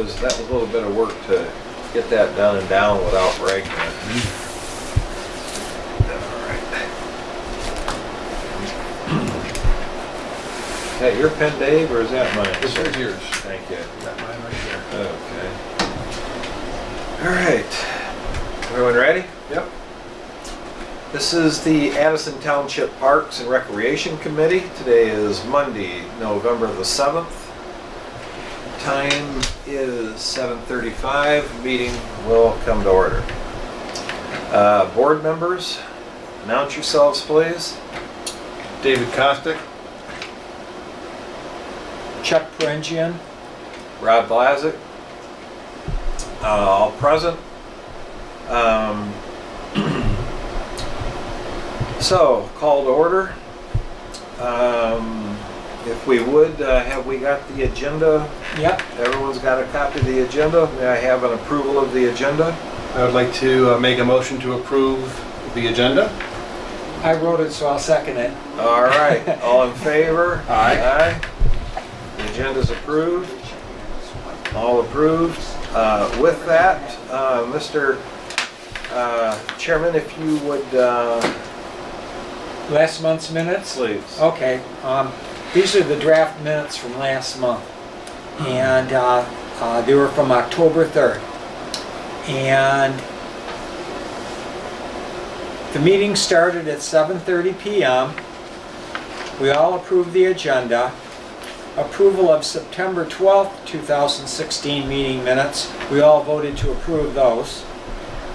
was a little bit of work to get that done and down without breaking it. All right. Is that your pen, Dave, or is that mine? This is yours. Thank you. Got mine right there. Okay. All right. Everyone ready? Yep. This is the Addison Township Parks and Recreation Committee. Today is Monday, November the 7th. Time is 7:35. Meeting will come to order. Board members, announce yourselves, please. David Kostick. Chuck Perengian. Rob Blazik. All present. So, call to order. If we would, have we got the agenda? Yep. Everyone's got a copy of the agenda. May I have an approval of the agenda? I would like to make a motion to approve the agenda. I wrote it, so I'll second it. All right, all in favor? Aye. Aye. The agenda's approved. All approved. With that, Mr. Chairman, if you would, Last month's minutes? please. Okay. These are the draft minutes from last month. And they were from October 3rd. And the meeting started at 7:30 p.m. We all approved the agenda. Approval of September 12th, 2016 meeting minutes. We all voted to approve those.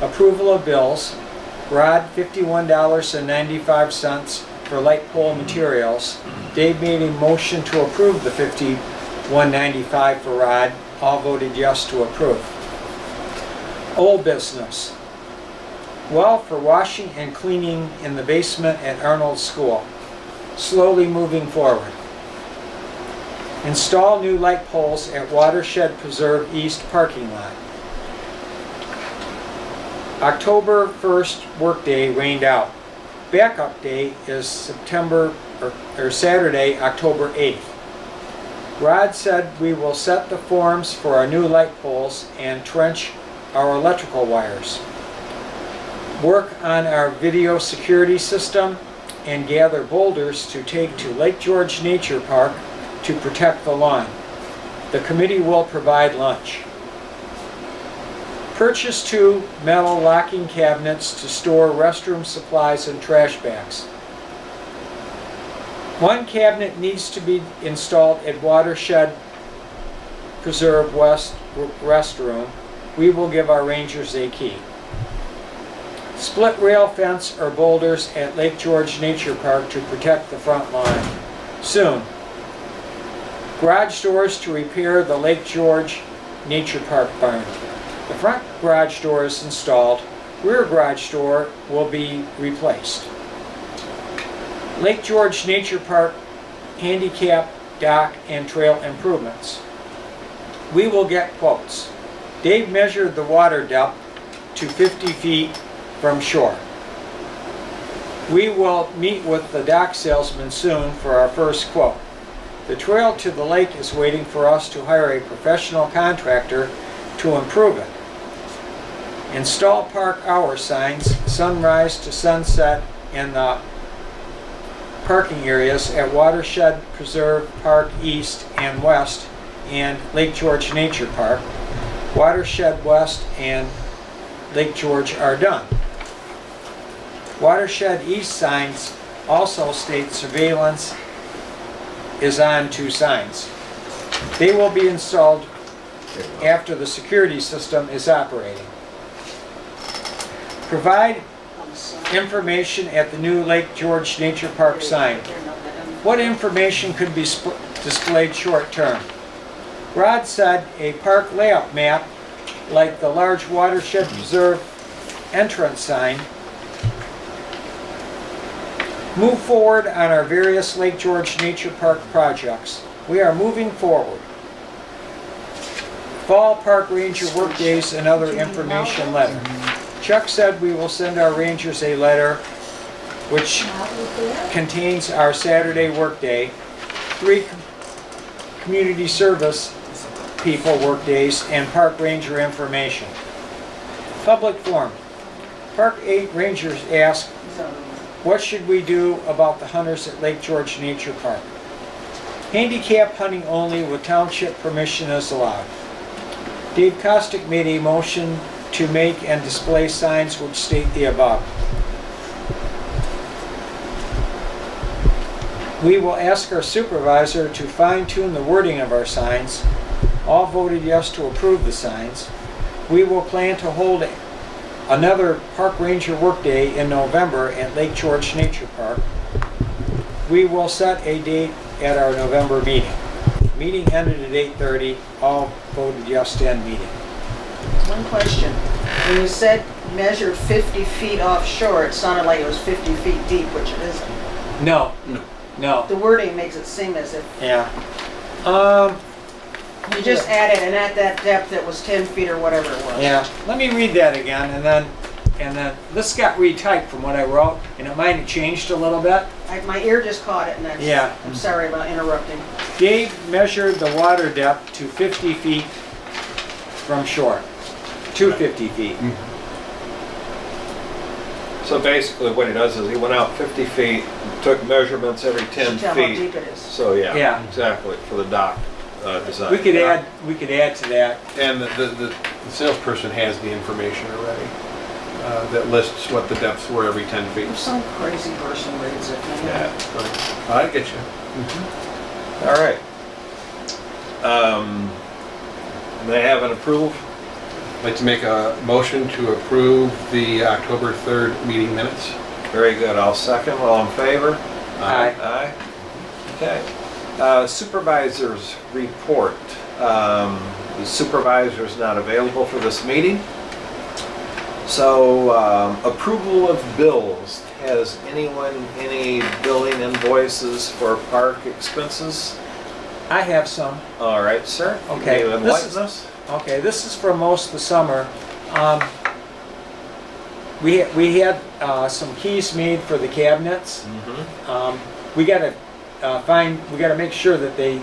Approval of bills. Rod, $51.95 for light pole materials. Dave made a motion to approve the $51.95 for Rod. All voted yes to approve. Old business. Well for washing and cleaning in the basement at Arnold School. Slowly moving forward. Install new light poles at Watershed Preserve East parking lot. October 1st workday rained out. Backup day is Saturday, October 8th. Rod said we will set the forms for our new light poles and trench our electrical wires. Work on our video security system and gather boulders to take to Lake George Nature Park to protect the lawn. The committee will provide lunch. Purchase 2 metal locking cabinets to store restroom supplies and trash bags. 1 cabinet needs to be installed at Watershed Preserve West restroom. We will give our rangers a key. Split rail fence or boulders at Lake George Nature Park to protect the front lawn. Soon. Garage doors to repair the Lake George Nature Park barn. The front garage door is installed. Rear garage door will be replaced. Lake George Nature Park handicap dock and trail improvements. We will get quotes. Dave measured the water depth to 50 feet from shore. We will meet with the dock salesman soon for our first quote. The trail to the lake is waiting for us to hire a professional contractor to improve it. Install park hour signs, sunrise to sunset in the parking areas at Watershed Preserve Park East and West and Lake George Nature Park. Watershed West and Lake George are done. Watershed East signs also state surveillance is on 2 signs. They will be installed after the security system is operating. Provide information at the new Lake George Nature Park sign. What information could be displayed short term? Rod said a park layout map like the large Watershed Preserve entrance sign. Move forward on our various Lake George Nature Park projects. We are moving forward. Fall Park Ranger workdays and other information letter. Chuck said we will send our rangers a letter which contains our Saturday workday, 3 community service people workdays, and park ranger information. Public forum. Park 8 rangers ask, what should we do about the hunters at Lake George Nature Park? Handicap hunting only with township permission is allowed. Dave Kostick made a motion to make and display signs which state the above. We will ask our supervisor to fine-tune the wording of our signs. All voted yes to approve the signs. We will plan to hold another park ranger workday in November at Lake George Nature Park. We will set a date at our November meeting. Meeting ended at 8:30. All voted yes to end meeting. One question. When you said measure 50 feet offshore, it sounded like it was 50 feet deep, which it isn't. No. No. No. The wording makes it seem as if Yeah. you just added, and at that depth it was 10 feet or whatever it was. Yeah. Let me read that again, and then this got retyped from what I wrote, and it might have changed a little bit. My ear just caught it, and that's, Yeah. I'm sorry about interrupting. Dave measured the water depth to 50 feet from shore. To 50 feet. So basically what he does is he went out 50 feet, took measurements every 10 Tell how feet. deep it is. So yeah, Yeah. exactly, for the dock design. We could add to that. And the salesperson has the information already that lists what the depths were every 10 feet. If some crazy person reads it. Yeah. I get you. All right. May I have an approval? I'd like to make a motion to approve the October 3rd meeting minutes. Very good, I'll second. All in favor? Aye. Aye. Okay. Supervisors report. The supervisor's not available for this meeting. So, approval of bills. Has anyone any billing invoices for park expenses? I have some. All right, sir. Okay, Can you this enlighten is- us? Okay, this is for most of the summer. We had some keys made for the cabinets. Mm-hmm. We gotta make sure that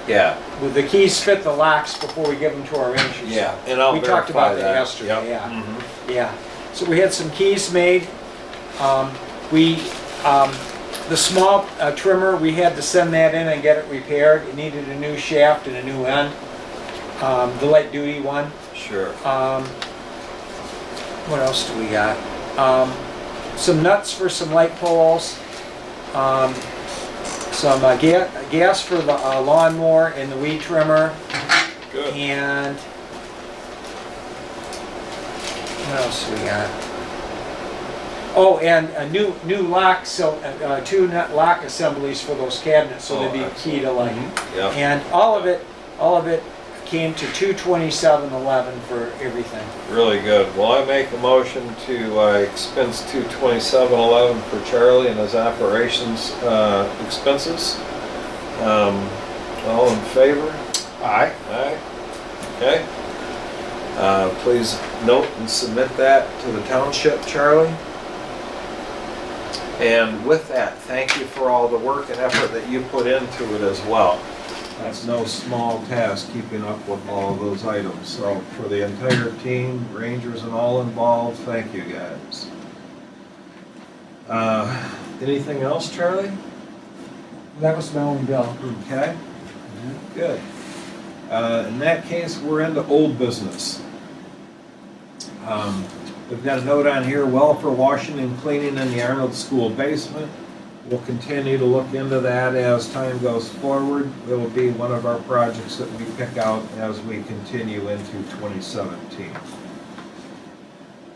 Yeah, the keys fit the locks before we give them to our rangers. yeah, and I'll We talked verify about that yesterday, Yep. yeah. Mhm. Yeah, so we had some keys made. The small trimmer, we had to send that in and get it repaired. It needed a new shaft and a new end. The light duty one. Sure. What else do we got? Some nuts for some light poles. Some gas for the lawnmower and the weed trimmer. Good. And what else do we got? Oh, and a new lock, so 2 nut lock assemblies for those cabinets, so Oh, they'd be key to excellent. like. Yep. And all of it came to $227.11 for everything. Really good. Well, I make a motion to expense $227.11 for Charlie and his operations expenses. All in favor? Aye. Aye. Okay. Please note and submit that to the township, Charlie. And with that, thank you for all the work and effort that you put into it as well. That's no small task, keeping up with all of those items. So for the entire team, rangers and all involved, thank you guys. Anything else, Charlie? That was my only bill. Okay, good. In that case, we're into old business. We've got a note on here, well for washing and cleaning in the Arnold School basement. We'll continue to look into that as time goes forward. It will be one of our projects that we pick out as we continue into 2017.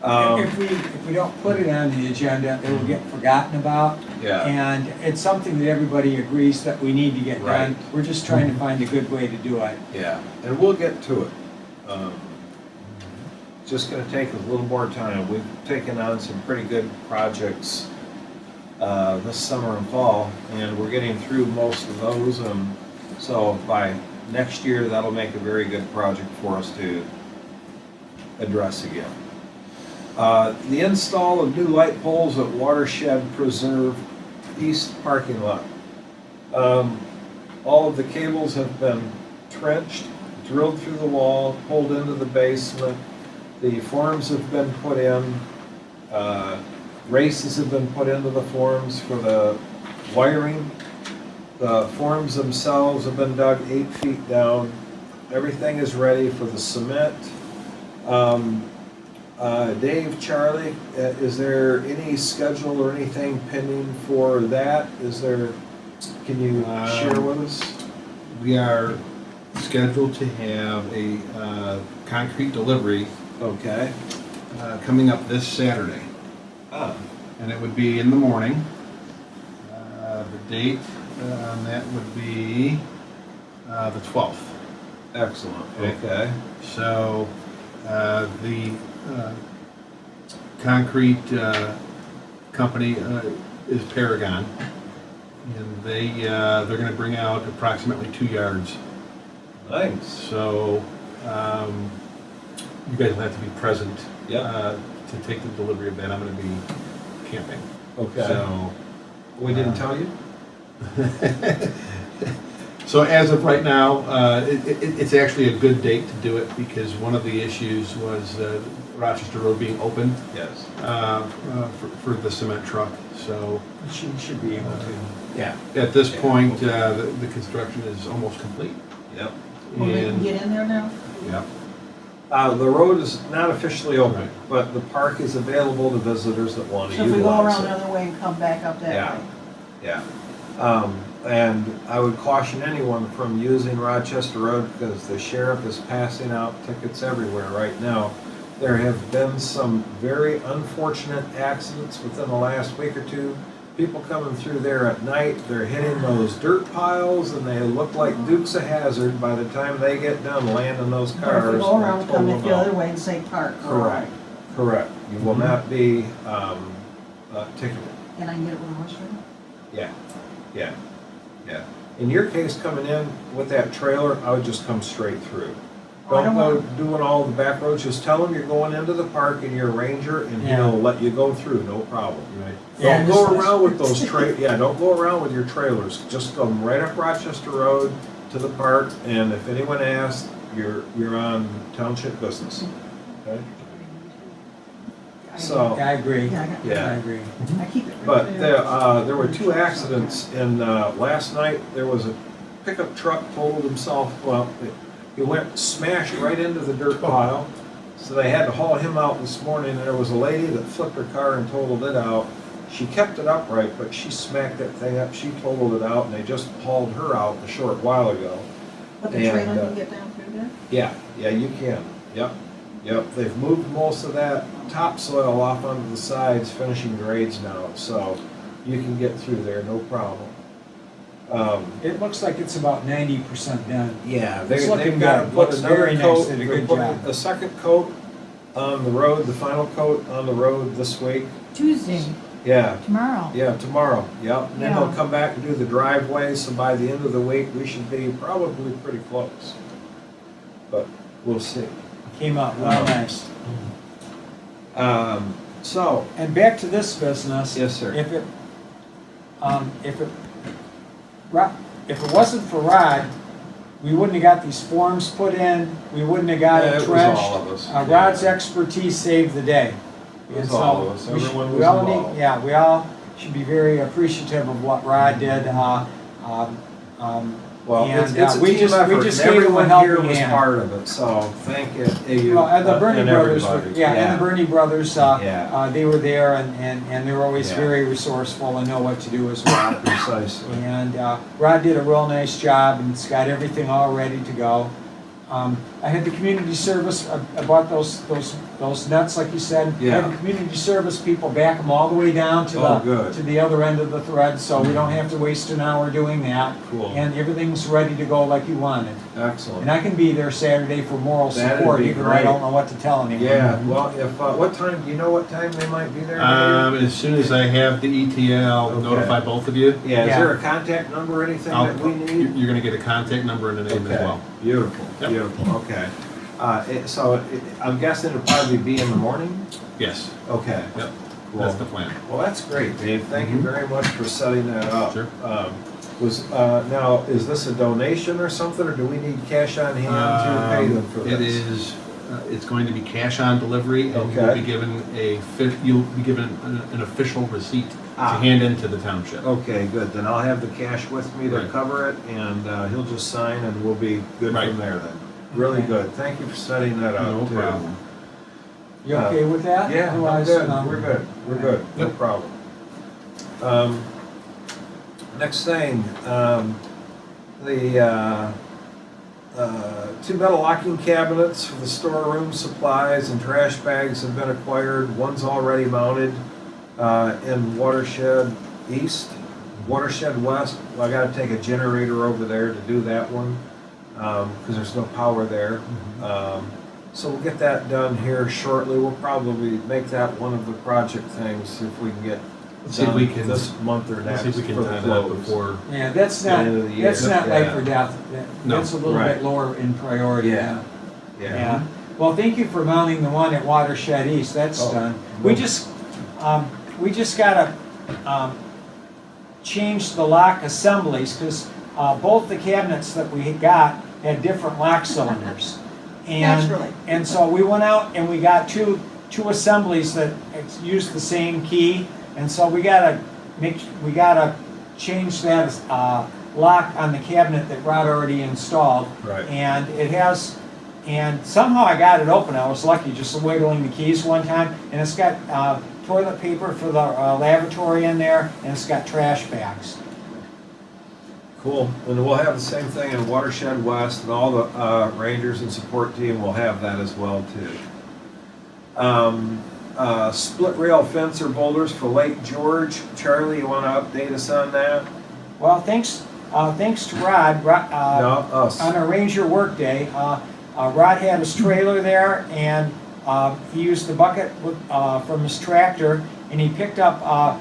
If we don't put it on the agenda, it will get forgotten about. Yeah, And it's something that everybody agrees that we need to get done. Right. We're just trying to find a good way to do it. yeah, and we'll get to it. It's just gonna take a little more time. We've taken on some pretty good projects this summer and fall, and we're getting through most of those, and so by next year, that'll make a very good project for us to address again. The install of new light poles at Watershed Preserve East parking lot. All of the cables have been trenched, drilled through the wall, pulled into the basement. The forms have been put in. Races have been put into the forms for the wiring. The forms themselves have been dug 8 feet down. Everything is ready for the cement. Dave, Charlie, is there any schedule or anything pending for that? Can you share with us? We are scheduled to have a concrete delivery Okay. coming up this Saturday. And it would be in the morning. The date on that would be the 12th. Excellent, okay. So the concrete company is Paragon, and they're going to bring out approximately 2 yards. Nice. So you guys will have to be present Yeah. to take the delivery of that. I'm going to be camping. Okay. So We didn't tell you? So as of right now, it's actually a good date to do it because one of the issues was Rochester Road being open Yes. for the cement truck. So She should be able to. Yeah. at this point, the construction is almost complete. Yep. Well, they can And, get in there now? yeah, The road is not officially open, but the park is available to visitors that want to So if we utilize go around it. the other way and come back up that Yeah. way? Yeah. And I would caution anyone from using Rochester Road because the sheriff is passing out tickets everywhere right now. There have been some very unfortunate accidents within the last week or two. People coming through there at night, they're hitting those dirt piles and they look like Dukes of Hazzard by the time they get done landing those Or cars. if we go around, and come total in the them other out. way and say park. Correct, correct. You will not be ticketed. And I can get it with a horse trailer? Yeah, yeah, yeah. In your case, coming in with that trailer, I would just come straight through. Oh, I Don't don't go want- doing all the back roads, just tell him you're going into the park and you're a ranger and Yeah. he'll let you go through, no problem. right. Yeah, Don't go just- around with those don't go around with your trailers, just come right up Rochester Road to the park, and if anyone asks, you're on township business. Okay? So, I agree. Yeah, I got, Yeah. I agree. I keep it right but there. there were 2 accidents in, last night, there was a pickup truck totaled himself, he went smashed right into the dirt pile, so they had to haul him out this morning, and there was a lady that flipped her car and totaled it out. She kept it upright, but she smacked that thing up, she totaled it out, and they just hauled her out a short while ago. But the and, trailer can get down through there? Yeah, you can, yep, they've moved most of that topsoil off onto the sides, finishing grades now, so you can get through there, no problem. It looks like it's about 90% done. Yeah, It's looking they've got to good. put Looks another very nice. coat, Did a they're good putting job. a second coat on the road, the final coat on the road this week. Tuesday, Yeah, tomorrow. yeah, tomorrow, yep. And then Yeah. they'll come back and do the driveway, so by the end of the week, we should be probably pretty close. But we'll see. Came out real nice. So, And back to this business. yes, sir. If it wasn't for Rod, we wouldn't have got these forms put in, we wouldn't have got Yeah, it it was trenched. all of us. Rod's expertise saved the day. It was And so all of us. we should- Everyone we was all need- involved. Yeah, we all should be very appreciative of what Rod did. Well, it's And, a we team just- we effort, just and gave them a everyone here helping was hand. part of it, so thank you. Well, and the Bernie and brothers, everybody. and the Bernie brothers, Yeah. they were there and they were always Yeah. very resourceful and know what to do as well. Precisely. And Rod did a real nice job and it's got everything all ready to go. I had the community service, I bought those nets, like you said. I had Yeah. the community service people back them all the way down Oh, good. to the other end of the thread, so we don't have to waste an hour doing that. Cool. And everything's ready to go like you wanted. Excellent. And I can be there Saturday for moral That'd support, be even though I great. don't know what to tell anyone. Yeah, well, if, what time, do you know what time they might be there? Dave? As soon as I have the ETA, I'll Okay. notify both of you. Yeah, is yeah. there a contact number or anything that we need? You're gonna get a contact number and a name as Okay, well. beautiful, Yep. beautiful, okay. I'm guessing it'll probably be in the morning? Yes, Okay. yep, Cool. that's the plan. Well, that's great, Dave. Thank you very much for setting that up. Sure. Now, is this a donation or something, or do we need cash on hand to pay them for this? It is, it's going to be cash on delivery, and you'll Okay. be given an official receipt to Ah. hand into the township. Okay, good, then I'll have the cash with me to Right. cover it, and he'll just sign, and we'll be good Right. from there then. Really Okay. good, thank you for setting that No up, too. problem. You okay with that? Yeah, I'm Otherwise, good, we're good, no Yep. problem. Next thing, the two metal locking cabinets for the storeroom supplies and trash bags have been acquired. One's already mounted in Watershed East. Watershed West, well, I gotta take a generator over there to do that one, because there's no power there. So we'll get that done here shortly. We'll probably make that one of the project things if we can get Let's see if we done can, this month or let's next see if we for can the time that close. before. Yeah, that's The not, end of the that's year. not life Yeah. or death. No. That's a little Right. bit lower in priority. Yeah. Yeah. Yeah. Well, thank you for mounting the one at Watershed East. That's Oh, done. well- We just gotta, change the lock assemblies, because, both the cabinets that we got had different lock cylinders. Naturally. And so we went out and we got two assemblies that use the same key, and so we gotta change that, lock on the cabinet that Rod already installed. Right. And it has, and somehow I got it open. I was lucky, just wiggling the keys one time, and it's got toilet paper for the lavatory in there, and it's got trash bags. Cool, and we'll have the same thing in Watershed West, and all the Rangers and support team will have that as well too. Split rail fence or boulders for Lake George. Charlie, you wanna update us on that? Well, thanks to Rod, No, us. on a Ranger workday, Rod had his trailer there, and he used the bucket from his tractor, and he picked up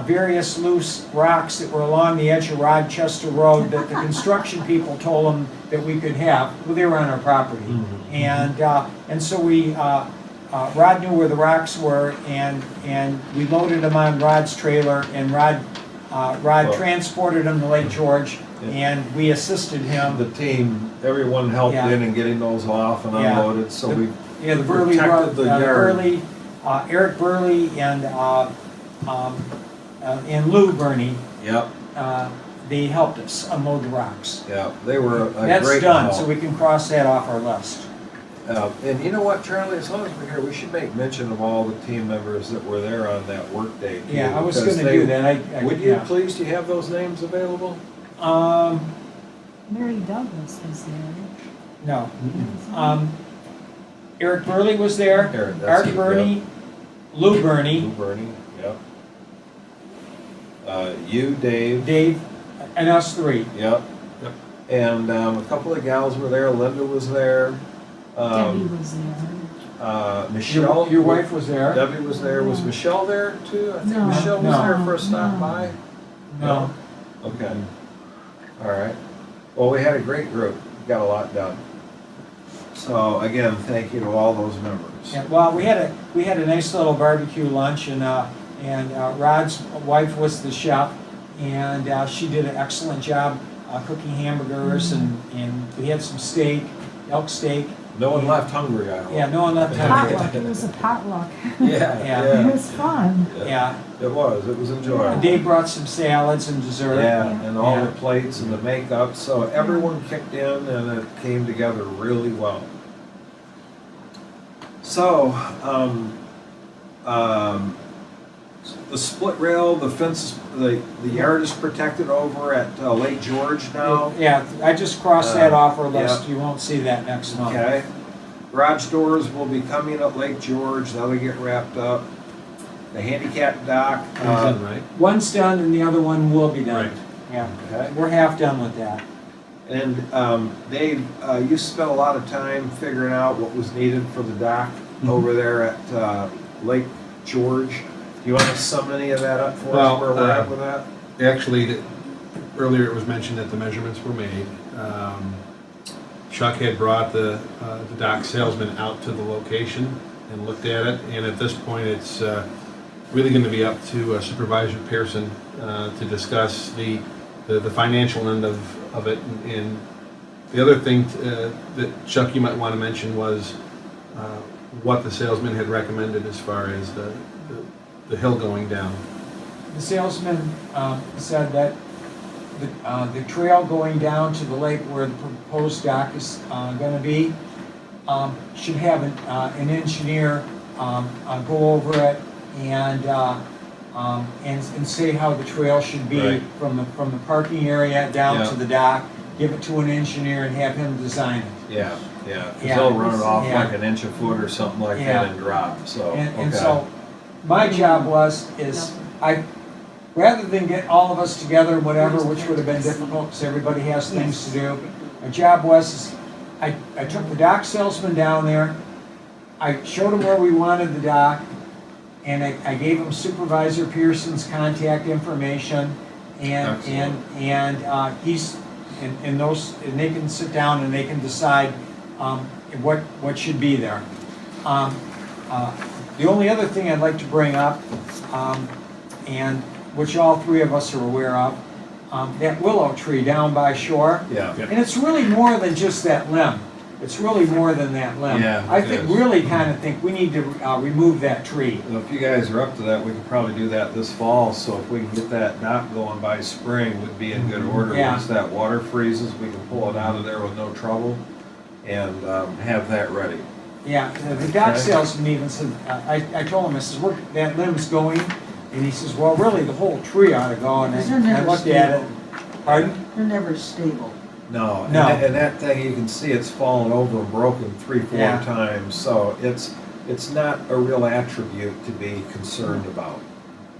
various loose rocks that were along the edge of Rochester Road that the construction people told him that we could have. Well, they were on our property. And so Rod knew where the rocks were, and we loaded them on Rod's trailer, and Rod Well- transported them to Lake George, Yeah. and we assisted him. The team, everyone helped Yeah. in getting those off and Yeah. unloaded, so we Yeah, the Burley, protected the yard. Burley, Eric Burley and Lou Burney, Yep, they helped us unload the rocks. yep, they were a That's great done, help. so we can cross that off our list. And you know what, Charlie, as long as we're here, we should make mention of all the team members that were there on that work day. too, Yeah, I was because gonna they- do that. Would you yeah. please, do you have those names available? Mary Douglas was there. No. Eric Burley was there, Eric, that's Art it, Burney, Lou Burney, Lou Burney, yep. You, Dave, Dave, and us three. yep. Yep. And a couple of gals were there, Linda was there. Debbie was there. Michelle. Your wife was there? Debbie was there. Was Yeah. Michelle there too? I think No. Michelle was No. there for a stop No. by. No. Okay. All right. Well, we had a great group. Got a lot done. So again, thank you to all those members. Yeah, well, we had a nice little barbecue lunch, and Rod's wife was the chef, and she did an excellent job cooking hamburgers, and we had some steak, elk steak. No one left hungry, I hope. Yeah, no one left hungry. Potluck, it was a potluck. Yeah, Yeah. It yeah. was fun. Yeah, It was. It was enjoyable. Dave brought some salads and dessert. Yeah, and all Yeah. the plates and the makeup, so everyone kicked in and it came together really well. So, the split rail, the fence, the yard is protected over at Lake George now. Yeah, I just crossed that off our list. yeah. You won't see that next month. Okay. Garage doors will be coming at Lake George, that'll get wrapped up. The handicap dock, Comes in, right? One's done and the other one will be done. Right. Yeah, okay. we're half done with that. And Dave, you spent a lot of time figuring out what was needed for the dock over there at Lake George. Do you want to sum any of that up for Well, us, where we're at with that? Actually, earlier it was mentioned that the measurements were made. Chuck had brought the dock salesman out to the location and looked at it, and at this point, it's really going to be up to Supervisor Pearson to discuss the the financial end of it. And the other thing that Chuck, you might want to mention was what the salesman had recommended as far as the hill going down. The salesman said that the trail going down to the lake where the proposed dock is gonna be should have an engineer go over it and say how the trail should be Right. from the parking area down Yeah. to the dock, give it to an engineer and have him design it. Yeah, yeah, 'cause Yeah. they'll run it off Yeah. like an inch a foot or something like Yeah. that and drop, so, And okay. so, my job rather than get all of us together and whatever, which would have been difficult, because everybody has things to do, my job was, I took the dock salesman down there, I showed him where we wanted the dock, and I gave him Supervisor Pearson's contact information, and he's, and they can sit down and they can decide what should be there. The only other thing I'd like to bring up, and which all three of us are aware of, that willow tree down by shore. Yeah, And it's really more than just that limb. It's really more than that limb. Yeah, I it think, is. really kind of think we need to remove that tree. well, if you guys are up to that, we could probably do that this fall, so if we can get that dock going by spring, we'd be in good order. Yeah. Once that water freezes, we can pull it out of there with no trouble and have that ready. Yeah, the dock Okay. salesman even said, I told him, I says, "Look, that limb's going," and he says, "Well, really, the whole tree ought to go," and Because they're I never looked at it. stable. Pardon? They're never stable. No, and No. and that thing, you can see it's fallen over and broken 3-4 Yeah. times, so it's not a real attribute to be concerned about,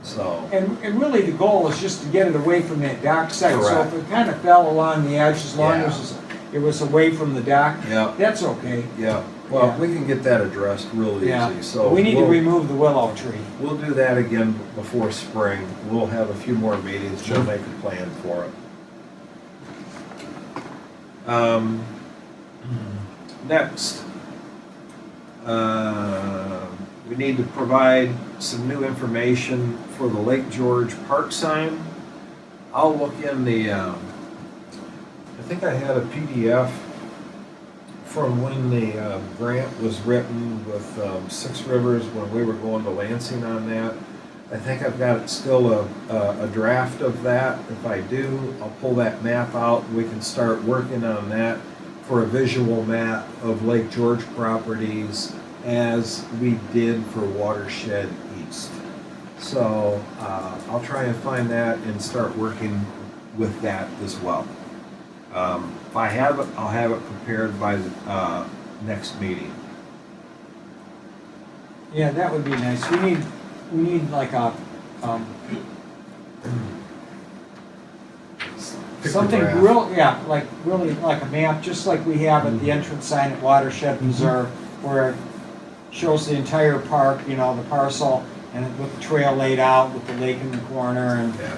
so. And really, the goal is just to get it away from that dock site. So Correct. if it kind of fell along the edge, as long Yeah. as it was away from the dock, Yeah, that's okay. yeah, well, Yeah. we can get that addressed real Yeah. easy, so. We need to we'll- remove the willow tree. We'll do that again before spring. We'll have a few more meetings. We'll make a plan for it. Next, we need to provide some new information for the Lake George Park sign. I'll look in the, I think I had a PDF from when the grant was written with Six Rivers, when we were going to Lansing on that. I think I've got still a draft of that. If I do, I'll pull that map out, and we can start working on that for a visual map of Lake George properties as we did for Watershed East. So I'll try and find that and start working with that as well. If I have it, I'll have it prepared by the next meeting. Yeah, that would be nice. We need like a, something Pictograph. real, yeah, like really like a map, just like we have at the entrance sign at Watershed Preserve, where it shows the entire park, you know, the parcel, and with the trail laid out, with the lake in the corner, and Yeah.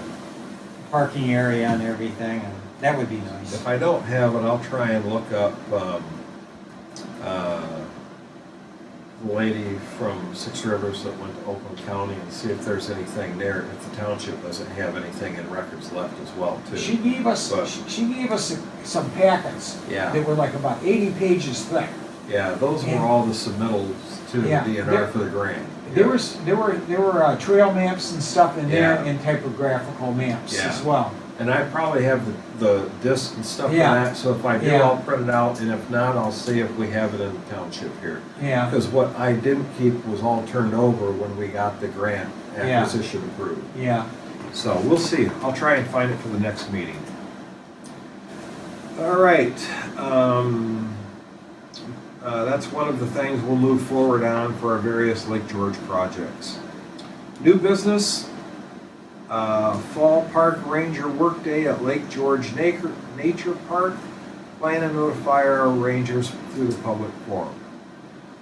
parking area and everything, and that would be nice. If I don't have it, I'll try and look up the lady from Six Rivers that went to Oakland County and see if there's anything there, if the township doesn't have anything in records left as well, too. She gave us, But- she gave us some packets Yeah, that were like about 80 pages thick. yeah, those were Yeah. all the submittals to the Yeah. DNR for the grant. There were trail maps and stuff in there, Yeah. and typographical maps Yeah. as well. And I probably have the disc and stuff for Yeah. that, so if I do, Yeah. I'll print it out, and if not, I'll see if we have it in the township here. Yeah, Because what I didn't keep was all turned over when we got the grant Yeah. acquisition approved. yeah. So we'll see. I'll try and find it for the next meeting. All right. That's one of the things we'll move forward on for our various Lake George projects. New business, Fall Park Ranger Workday at Lake George Nature Park. Plan to notify our rangers through the public forum.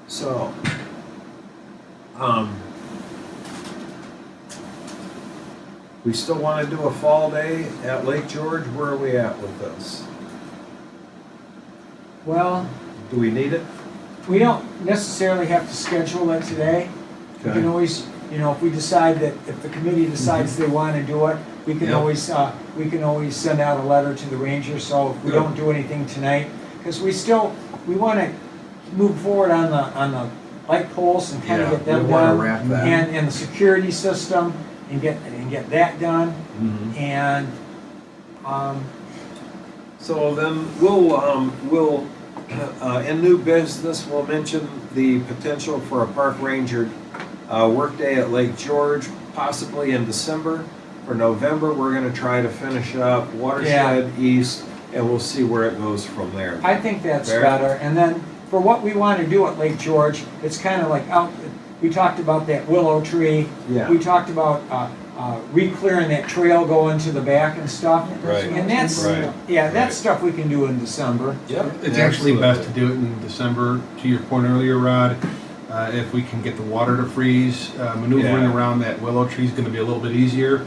So, we still want to do a fall day at Lake George. Where are we at with this? Well, Do we need it? we don't necessarily have to schedule it today. We can Okay. always you know, if we decide that, if the committee decides they want to do it, we can Yep. always send out a letter to the Rangers, so if we Good. don't do anything tonight, because we want to move forward on the light poles and kind of Yeah, get them we wanna done. wrap that. And the security system, and get that done, Mhm. and, So then we'll, in new business, we'll mention the potential for a park ranger workday at Lake George, possibly in December. For November, we're gonna try to finish up Watershed East, and we'll see where it goes from there. I think that's Fair. better. And then for what we want to do at Lake George, it's kind of like out, we talked about that willow tree. Yeah. We talked about re-clearing that trail going to the back and stuff. Right. And that's, Right. yeah, that's Right. stuff we can do in December. Yep. It's actually best to do it in December, to your point earlier, Rod. If we can get the water to freeze, maneuvering Yeah. around that willow tree is gonna be a little bit easier.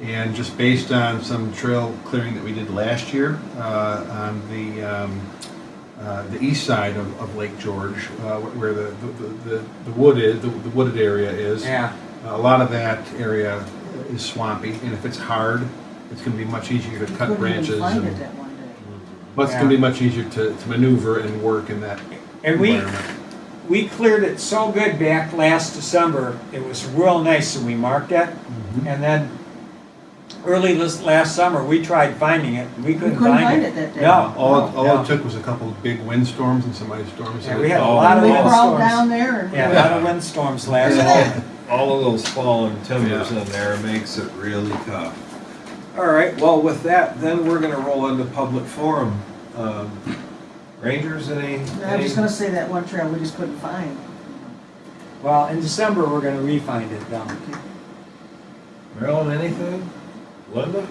And just based on some trail clearing that we did last year, on the east side of Lake George, where the wood is, the wooded area is. Yeah. A lot of that area is swampy, and if it's hard, it's gonna be much easier to cut branches. Couldn't even find and- it that one day. But it's gonna be much easier to maneuver and work in that And we environment. cleared it so good back last December. It was real nice, and we marked it. And then early last summer, we tried finding it. We couldn't find it. that day. No. All No. it took was a couple of big windstorms and some ice storms. Yeah, and we had a all- lot of We windstorms. crawled down there and. Yeah, a lot of windstorms last Look at fall. All of those fallen timbers Yeah. in there makes it really tough. All right, well, with that, then we're gonna roll into public forum. Rangers, any? I was just gonna say that one trail we just couldn't find. Well, in December, we're gonna re-find it though. Marilyn, anything? Linda?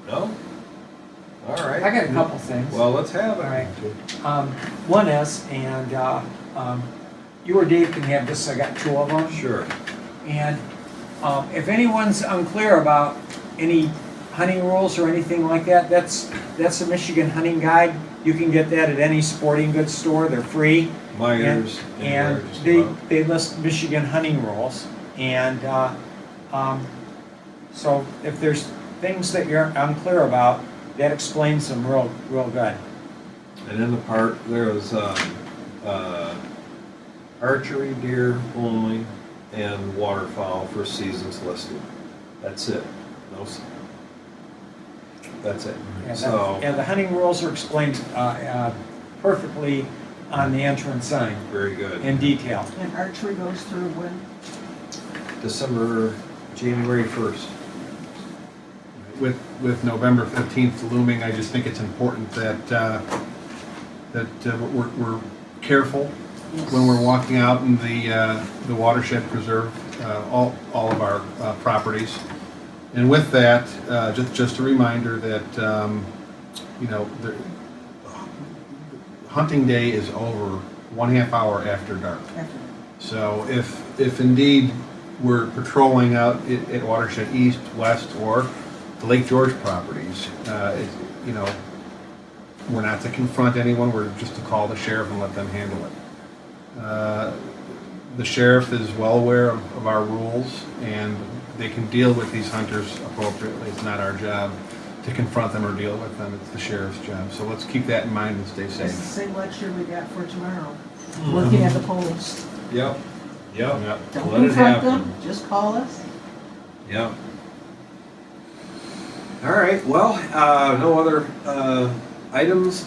No? All right. I got a couple things. Well, let's have All right. it. One is, and you or Dave can have this, I got two of them. Sure. And if anyone's unclear about any hunting rules or anything like that, that's a Michigan hunting guide. You can get that at any sporting goods store, they're free. Myers. And anywhere, just they, about. they list Michigan hunting rules. And so if there's things that you're unclear about, that explains them real good. And in the park, there was archery, deer only, and waterfowl for seasons listed. That's it. No. That's it. Yeah, So, the hunting rules are explained perfectly on the entrance sign very good. in detail. And archery goes through when? January 1st. With November 15th looming, I just think it's important that we're careful when we're walking out in the watershed preserve, all of our properties. And with that, just a reminder that hunting day is over 1/2 hour after dark. So if indeed we're patrolling out at Watershed East, West, or the Lake George properties, we're not to confront anyone, we're just to call the sheriff and let them handle it. The sheriff is well aware of our rules, and they can deal with these hunters appropriately. It's not our job to confront them or deal with them, it's the sheriff's job. So let's keep that in mind and stay That's the safe. same lecture we got for tomorrow, looking at the poles. Yep. Yep. Yep. Don't Let it confront them, happen. just call us. Yep. All right, well, no other items,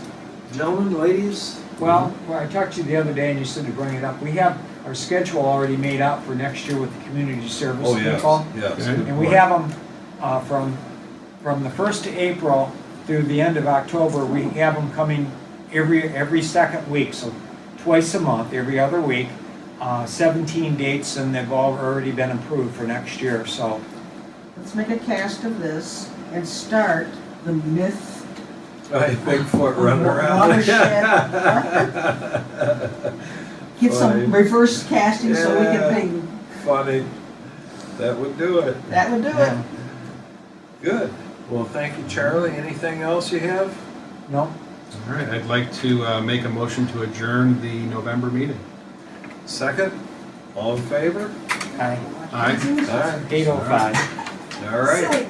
gentlemen, ladies? Well, I talked to you the other day and you said to bring it up. We have our schedule already made out for next year with the community service Oh, yes, people. yes. Okay. good And we point. have them from the 1st to April through the end of October. We have them coming every second week, so twice a month, every other week. 17 dates, and they've all already been approved for next year, so. Let's make a cast of this and start the myth. Right, Bigfoot running around. Get some Fine. reverse casting so we Yeah. can ping. Funny. That would do it. That would do it. Good. Well, thank you, Charlie. Anything else you have? No? All right, I'd like to make a motion to adjourn the November meeting. Second? All in favor? Aye. Aye. All right. 8:05. All right. Silly,